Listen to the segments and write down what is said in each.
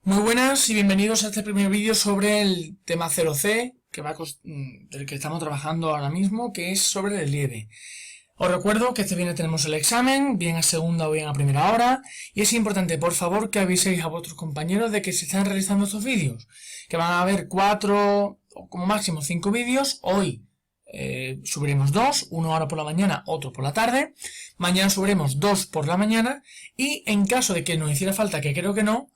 Muy buenas y bienvenidos a este primer vídeo sobre el tema 0C del que estamos trabajando ahora mismo, que es sobre el relieve. Os recuerdo que este viernes tenemos el examen, bien a segunda o bien a primera hora, y es importante, por favor, que aviséis a vuestros compañeros de que se están realizando estos vídeos, que van a haber 4 o como máximo 5 vídeos. Hoy subiremos 2, uno ahora por la mañana, otro por la tarde. Mañana subiremos 2 por la mañana, y en caso de que nos hiciera falta, que creo que no,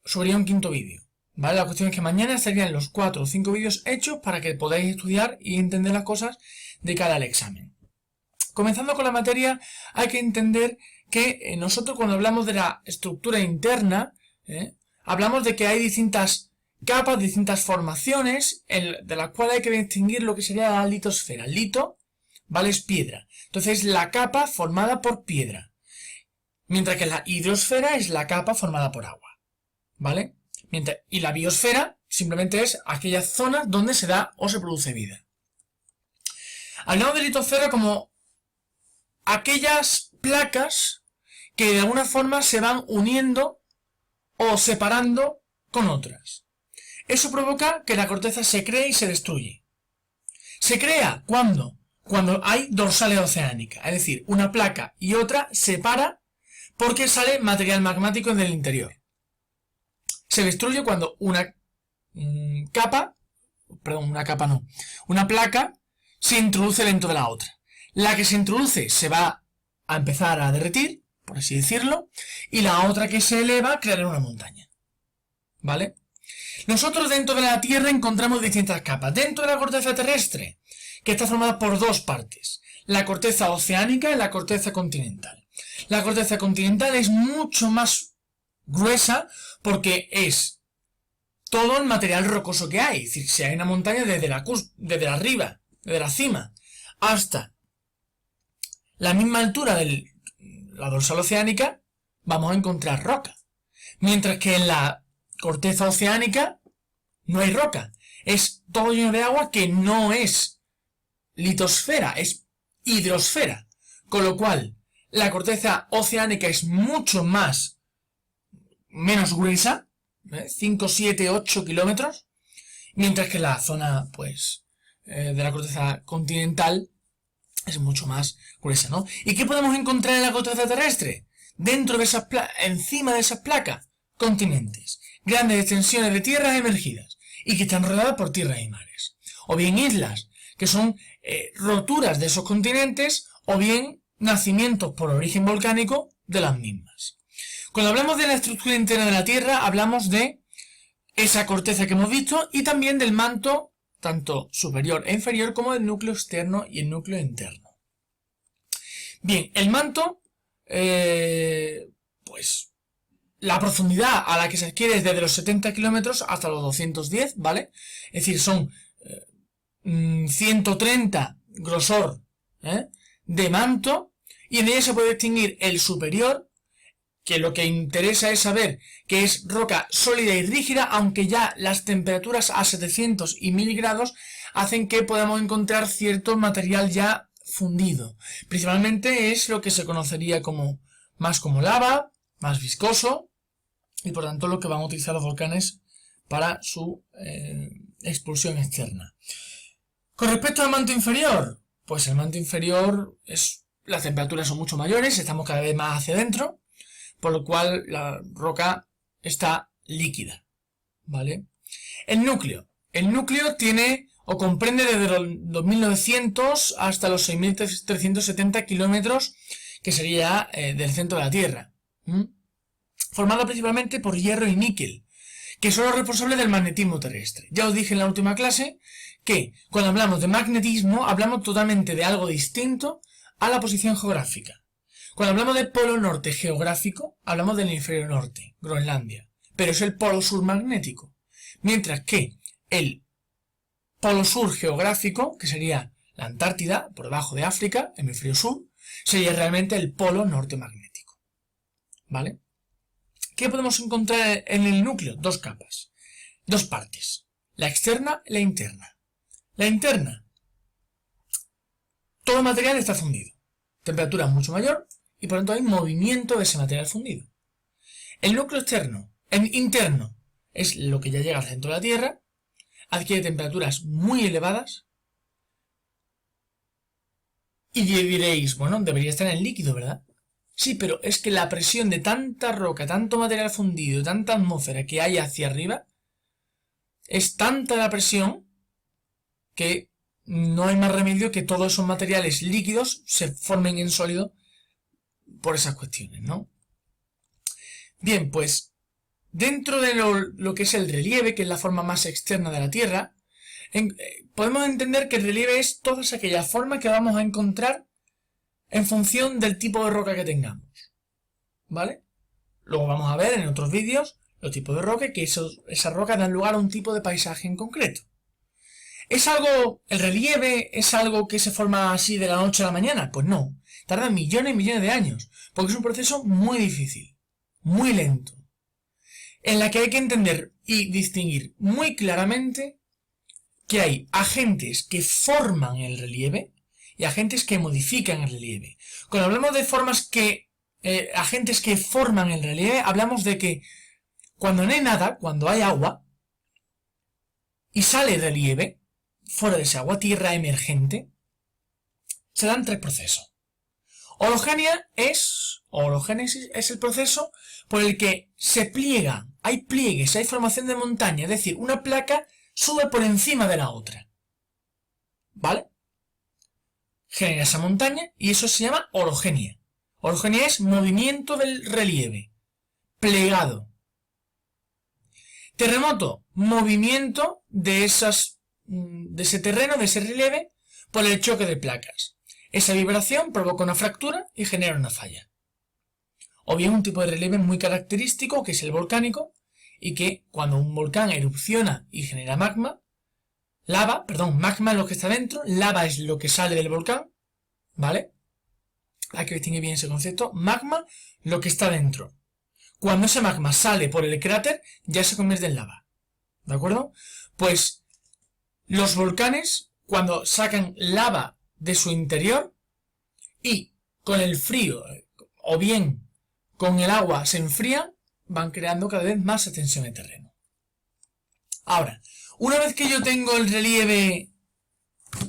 subiría un quinto vídeo, ¿vale? La cuestión es que mañana estarían los 4 o 5 vídeos hechos para que podáis estudiar y entender las cosas de cara al examen. Comenzando con la materia, hay que entender que nosotros cuando hablamos de la estructura interna, hablamos de que hay distintas capas, distintas formaciones, de las cuales hay que distinguir lo que sería la litosfera. Lito, ¿vale? Es piedra. Entonces, la capa formada por piedra. Mientras que la hidrosfera es la capa formada por agua, ¿vale? Y la biosfera simplemente es aquellas zonas donde se da o se produce vida. Hablamos de litosfera como aquellas placas que de alguna forma se van uniendo o separando con otras. Eso provoca que la corteza se cree y se destruye. Se crea cuando hay dorsales oceánicas, es decir, una placa y otra se separa porque sale material magmático del interior. Se destruye cuando una placa se introduce dentro de la otra. La que se introduce se va a empezar a derretir, por así decirlo, y la otra que se eleva creará una montaña, ¿vale? Nosotros dentro de la Tierra encontramos distintas capas. Dentro de la corteza terrestre, que está formada por dos partes, la corteza oceánica y la corteza continental. La corteza continental es mucho más gruesa porque es todo el material rocoso que hay. Es decir, si hay una montaña desde la cima, hasta la misma altura de la dorsal oceánica, vamos a encontrar roca. Mientras que en la corteza oceánica no hay roca. Es todo lleno de agua que no es litosfera, es hidrosfera. Con lo cual, la corteza oceánica es mucho menos gruesa, 5, 7, 8 kilómetros, mientras que la zona, de la corteza continental es mucho más gruesa, ¿no? ¿Y qué podemos encontrar en la corteza terrestre? Dentro de esas encima de esas placas, continentes, grandes extensiones de tierras emergidas y que están rodeadas por tierras y mares, o bien islas, que son roturas de esos continentes, o bien nacimientos por origen volcánico de las mismas. Cuando hablamos de la estructura interna de la Tierra, hablamos de esa corteza que hemos visto y también del manto, tanto superior e inferior, como del núcleo externo y el núcleo interno. Bien, el manto, la profundidad a la que se adquiere es desde los 70 kilómetros hasta los 210, ¿vale? Es decir, son 130 grosor de manto, y en ella se puede distinguir el superior, que lo que interesa es saber que es roca sólida y rígida, aunque ya las temperaturas a 700 y 1000 grados hacen que podamos encontrar cierto material ya fundido. Principalmente es lo que se conocería más como lava, más viscoso, y por tanto lo que van a utilizar los volcanes para su expulsión externa. Con respecto al manto inferior, pues el manto inferior las temperaturas son mucho mayores, estamos cada vez más hacia adentro, por lo cual la roca está líquida, ¿vale? El núcleo tiene o comprende desde los 2900 hasta los 6370 kilómetros, que sería del centro de la Tierra, formado principalmente por hierro y níquel, que son los responsables del magnetismo terrestre. Ya os dije en la última clase que cuando hablamos de magnetismo hablamos totalmente de algo distinto a la posición geográfica. Cuando hablamos de polo norte geográfico, hablamos del hemisferio norte, Groenlandia, pero es el polo sur magnético. Mientras que el polo sur geográfico, que sería la Antártida, por debajo de África, hemisferio sur, sería realmente el polo norte magnético, ¿vale? ¿Qué podemos encontrar en el núcleo? Dos capas, dos partes, la externa y la interna. La interna, todo el material está fundido, temperatura mucho mayor, y por lo tanto hay movimiento de ese material fundido. El núcleo interno es lo que ya llega al centro de la Tierra, adquiere temperaturas muy elevadas, y diréis, bueno, debería estar en líquido, ¿verdad? Sí, pero es que la presión de tanta roca, tanto material fundido, tanta atmósfera que hay hacia arriba, es tanta la presión que no hay más remedio que todos esos materiales líquidos se formen en sólido por esas cuestiones, ¿no? Bien, pues dentro de lo que es el relieve, que es la forma más externa de la Tierra, podemos entender que el relieve es todas aquellas formas que vamos a encontrar en función del tipo de roca que tengamos, ¿vale? Luego vamos a ver en otros vídeos los tipos de roca, que esas rocas dan lugar a un tipo de paisaje en concreto. ¿El relieve es algo que se forma así de la noche a la mañana? Pues no, tarda millones y millones de años, porque es un proceso muy difícil, muy lento, en la que hay que entender y distinguir muy claramente que hay agentes que forman el relieve y agentes que modifican el relieve. Cuando hablamos de agentes que forman el relieve, hablamos de que cuando no hay nada, cuando hay agua y sale relieve, fuera de ese agua, tierra emergente, se dan tres procesos. Orogénesis es el proceso por el que se pliegan, hay pliegues, hay formación de montaña, es decir, una placa sube por encima de la otra, ¿vale? Genera esa montaña y eso se llama orogenia. Orogenia es movimiento del relieve, plegado. Terremoto, movimiento de ese terreno, de ese relieve, por el choque de placas. Esa vibración provoca una fractura y genera una falla. O bien un tipo de relieve muy característico, que es el volcánico, y que cuando un volcán erupciona y genera magma es lo que está dentro, lava es lo que sale del volcán, ¿vale? Hay que distinguir bien ese concepto. Magma, lo que está dentro. Cuando ese magma sale por el cráter, ya se convierte en lava, ¿de acuerdo? Pues los volcanes, cuando sacan lava de su interior y con el frío o bien con el agua se enfrían, van creando cada vez más extensión de terreno. Ahora, una vez que yo tengo el relieve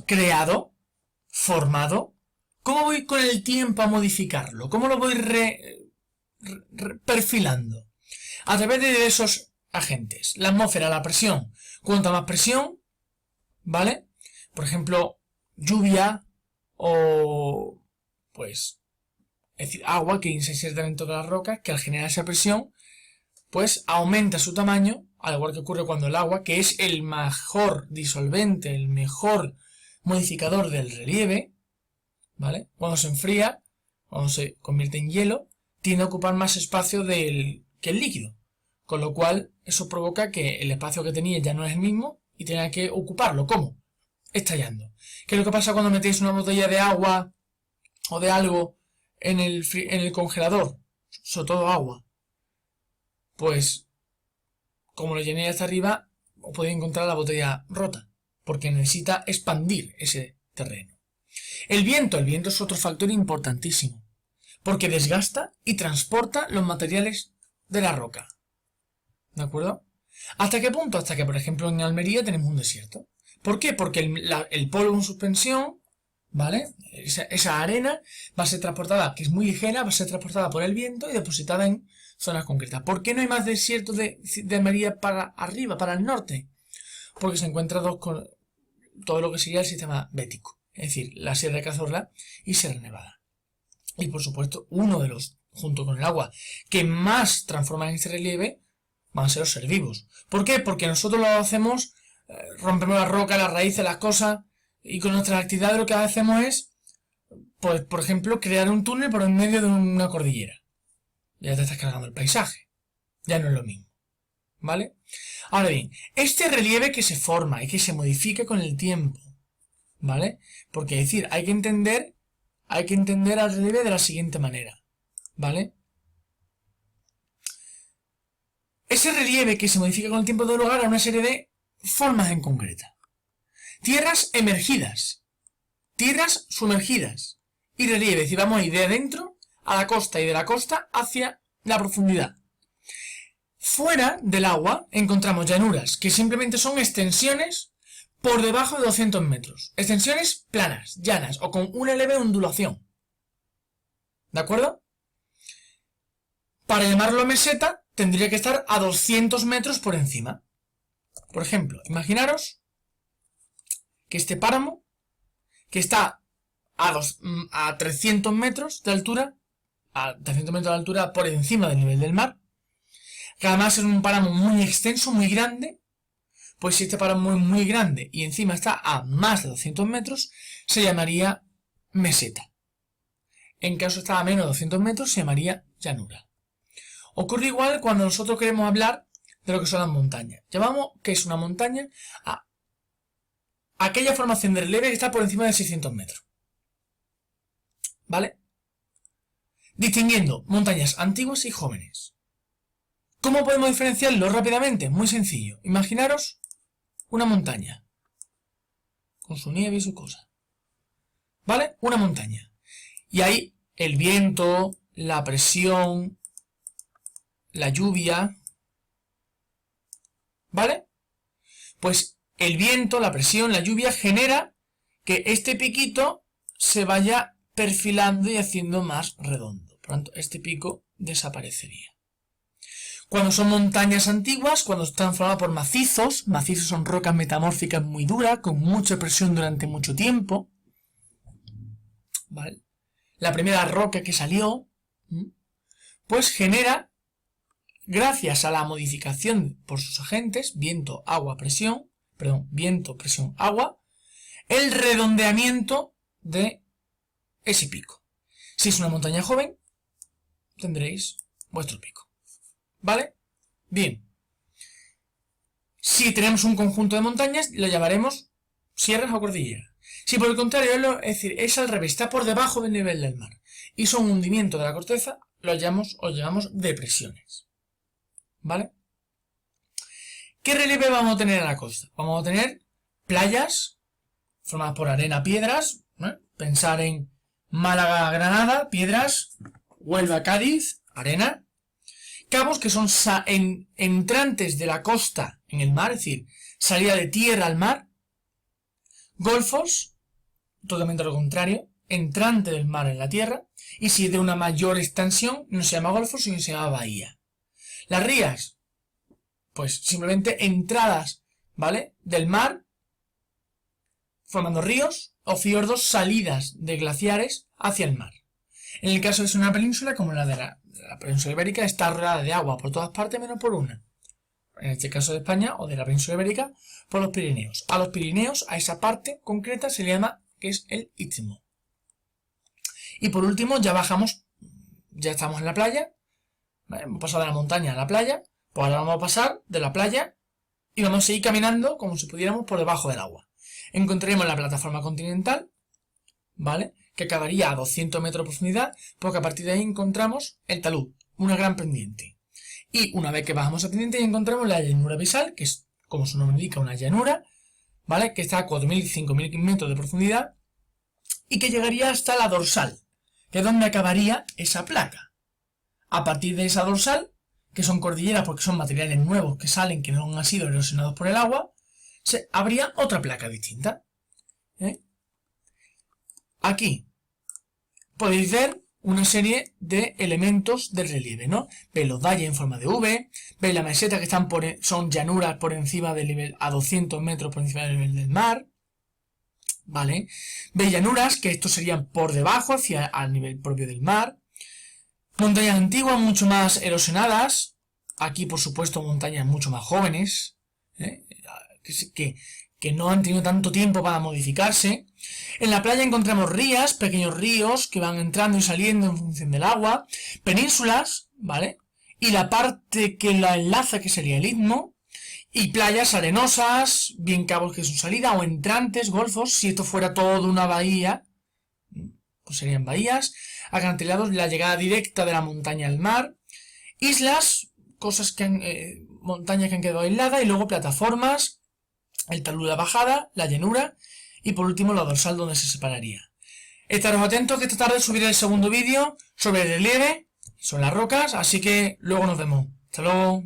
creado, formado, ¿cómo voy con el tiempo a modificarlo? ¿Cómo lo voy perfilando? A través de esos agentes. La atmósfera, la presión. Cuanta más presión, ¿vale? Por ejemplo, lluvia o, pues, es decir, agua que se inserta dentro de las rocas, que al generar esa presión, pues aumenta su tamaño, al igual que ocurre cuando el agua, que es el mejor disolvente, el mejor modificador del relieve, ¿vale? Cuando se enfría, cuando se convierte en hielo, tiende a ocupar más espacio que el líquido, con lo cual eso provoca que el espacio que tenía ya no es el mismo y tenga que ocuparlo. ¿Cómo? Estallando. ¿Qué es lo que pasa cuando metéis una botella de agua o de algo en el congelador? Sobre todo agua. Pues, como lo llené hasta arriba, os podéis encontrar la botella rota, porque necesita expandir ese terreno. El viento es otro factor importantísimo, porque desgasta y transporta los materiales de la roca. ¿De acuerdo? ¿Hasta qué punto? Hasta que, por ejemplo, en Almería tenemos un desierto. ¿Por qué? Porque el polvo en suspensión, ¿vale? Esa arena va a ser transportada, que es muy ligera, va a ser transportada por el viento y depositada en zonas concretas. ¿Por qué no hay más desierto de Almería para arriba, para el norte? Porque se encuentra todo lo que sería el sistema bético, es decir, la Sierra de Cazorla y Sierra Nevada. Y por supuesto, uno de los, junto con el agua, que más transforman ese relieve van a ser los seres vivos. ¿Por qué? Porque nosotros lo hacemos, rompemos las rocas, las raíces, las cosas, y con nuestras actividades lo que hacemos es, pues, por ejemplo, crear un túnel por en medio de una cordillera. Ya te estás cargando el paisaje. Ya no es lo mismo. ¿Vale? Ahora bien, este relieve que se forma y que se modifica con el tiempo, ¿vale? Porque es decir, hay que entender al relieve de la siguiente manera, ¿vale? Ese relieve que se modifica con el tiempo da lugar a una serie de formas en concreta. Tierras emergidas, tierras sumergidas y relieve, es decir, vamos a ir de adentro a la costa y de la costa hacia la profundidad. Fuera del agua encontramos llanuras, que simplemente son extensiones por debajo de 200 metros. Extensiones planas, llanas o con una leve ondulación. ¿De acuerdo? Para llamarlo meseta, tendría que estar a 200 metros por encima. Por ejemplo, imaginaros que este páramo, que está a 300 metros de altura, a 300 metros de altura por encima del nivel del mar, que además es un páramo muy extenso, muy grande, pues si este páramo es muy grande y encima está a más de 200 metros, se llamaría meseta. En caso está a menos de 200 metros, se llamaría llanura. Ocurre igual cuando nosotros queremos hablar de lo que son las montañas. Llamamos que es una montaña a aquella formación de relieve que está por encima de 600 metros. ¿Vale? Distinguiendo montañas antiguas y jóvenes. ¿Cómo podemos diferenciarlo rápidamente? Muy sencillo. Imaginaros una montaña con su nieve y su cosa. ¿Vale? Una montaña. Y ahí el viento, la presión, la lluvia. ¿Vale? Pues el viento, la presión, la lluvia genera que este piquito se vaya perfilando y haciendo más redondo. Por lo tanto, este pico desaparecería. Cuando son montañas antiguas, cuando están formadas por macizos son rocas metamórficas muy duras, con mucha presión durante mucho tiempo. ¿Vale? La primera roca que salió, pues genera, gracias a la modificación por sus agentes, viento, presión, agua, el redondeamiento de ese pico. Si es una montaña joven, tendréis vuestro pico. ¿Vale? Bien. Si tenemos un conjunto de montañas, lo llamaremos sierras o cordilleras. Si por el contrario, es al revés, está por debajo del nivel del mar y son hundimientos de la corteza, lo llamamos depresiones. ¿Vale? ¿Qué relieve vamos a tener en la costa? Vamos a tener playas formadas por arena, piedras, ¿no? Pensar en Málaga, Granada, piedras, Huelva, Cádiz, arena. Cabos que son entrantes de la costa en el mar, es decir, salida de tierra al mar. Golfos, totalmente lo contrario, entrante del mar en la tierra. Y si es de una mayor extensión, no se llama golfo, sino se llama bahía. Las rías, pues simplemente entradas, ¿vale?, del mar, formando ríos o fiordos, salidas de glaciares hacia el mar. En el caso de una península, como la de la península ibérica, está rodeada de agua por todas partes menos por una. En este caso de España o de la península ibérica, por los Pirineos. A los Pirineos, a esa parte concreta, se le llama que es el Istmo. Y por último, ya bajamos, ya estamos en la playa, ¿vale? Hemos pasado de la montaña a la playa, pues ahora vamos a pasar de la playa y vamos a seguir caminando como si pudiéramos por debajo del agua. Encontraremos la plataforma continental, ¿vale?, que acabaría a 200 metros de profundidad, porque a partir de ahí encontramos el talud, una gran pendiente. Y una vez que bajamos a pendiente encontramos la llanura abisal, que es, como su nombre indica, una llanura, ¿vale?, que está a 4.000 y 5.000 metros de profundidad y que llegaría hasta la dorsal, que es donde acabaría esa placa. A partir de esa dorsal, que son cordilleras porque son materiales nuevos que salen, que no han sido erosionados por el agua, habría otra placa distinta. Aquí podéis ver una serie de elementos del relieve, ¿no? Veis los valles en forma de V, veis la meseta que son llanuras por encima del nivel, a 200 metros por encima del nivel del mar, ¿vale? Veis llanuras, que estos serían por debajo, hacia al nivel propio del mar. Montañas antiguas, mucho más erosionadas. Aquí, por supuesto, montañas mucho más jóvenes, que no han tenido tanto tiempo para modificarse. En la playa encontramos rías, pequeños ríos que van entrando y saliendo en función del agua, penínsulas, ¿vale?, y la parte que la enlaza, que sería el istmo, y playas arenosas, bien cabos que es su salida, o entrantes, golfos. Si esto fuera todo una bahía, pues serían bahías, acantilados, la llegada directa de la montaña al mar, islas, montañas que han quedado aisladas, y luego plataformas, el talud, la bajada, la llanura y por último la dorsal donde se separaría. Estaros atentos que esta tarde subiré el segundo vídeo sobre el relieve, sobre las rocas, así que luego nos vemos. Hasta luego.